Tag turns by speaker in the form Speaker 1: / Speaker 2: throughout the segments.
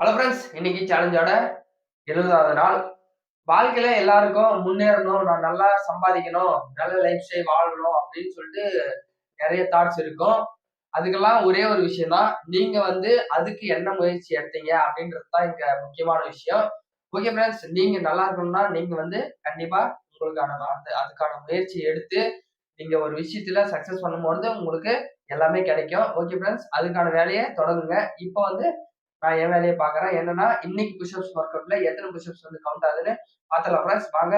Speaker 1: Hello friends, இன்னைக்கு சேலஞ்சோட 70வது நாள். வாழ்க்கையில எல்லாருக்கும் முன்னேறணும், நான் நல்லா சம்பாதிக்கணும், நல்ல லைஃப் ஸ்டைல் வாழணும் அப்படின்னு சொல்லிட்டு நிறைய தாட்ஸ் இருக்கும். அதுக்கெல்லாம் ஒரே ஒரு விஷயம் தான், நீங்க அதுக்கு என்ன முயற்சி எடுத்தீங்க அப்படின்றது தான் இங்க முக்கியமான விஷயம். ஓகே ஃப்ரெண்ட்ஸ், நீங்க நல்லா இருக்கணும்னா நீங்க கண்டிப்பா உங்களுக்கான அதுக்கான முயற்சி எடுத்து நீங்க ஒரு விஷயத்துல சக்சஸ் பண்ணும்போது உங்களுக்கு எல்லாமே கிடைக்கும். ஓகே ஃப்ரெண்ட்ஸ், அதுக்கான வேலையை தொடங்குங்க. இப்போ நான் என் வேலையை பார்க்குறேன். என்னன்னா, இன்னைக்கு புஷ்அப்ஸ் ஒர்க் அவுட்ல எத்தனை புஷ்அப்ஸ் கவுண்ட் ஆகுதுன்னு பார்த்துடலாம் ஃப்ரெண்ட்ஸ். வாங்க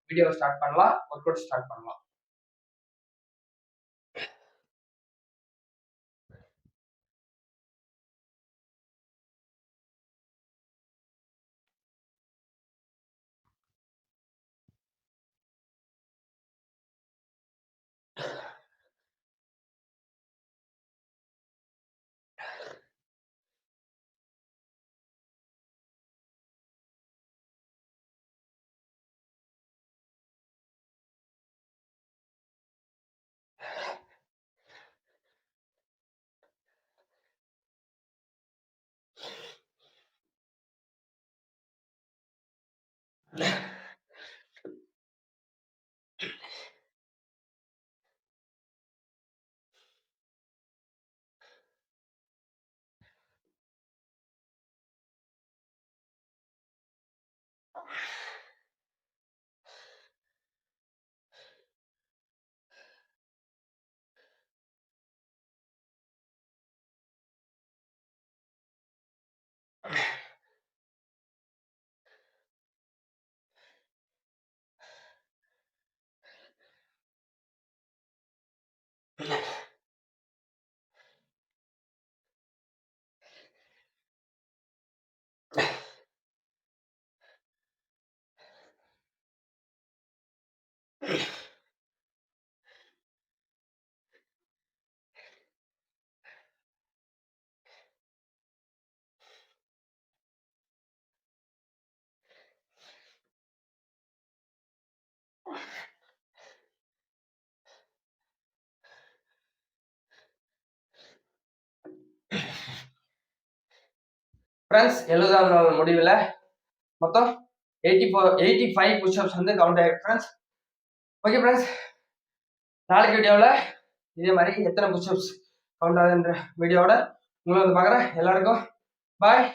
Speaker 1: வீடியோவை ஸ்டார்ட் பண்ணலாம். ஒர்க் அவுட் ஸ்டார்ட் பண்ணலாம். ஃப்ரெண்ட்ஸ், 70வது நாள் முடிவில் மொத்தம் 85 புஷ்அப்ஸ் கவுண்ட் ஆயிருக்கு ஃப்ரெண்ட்ஸ். ஓகே ஃப்ரெண்ட்ஸ், நாளைக்கு வீடியோவில் இதே மாதிரி எத்தனை புஷ்அப்ஸ் கவுண்ட் ஆகுதுன்ற வீடியோவோட உங்களை பார்க்குறேன். எல்லாருக்கும் பாய்.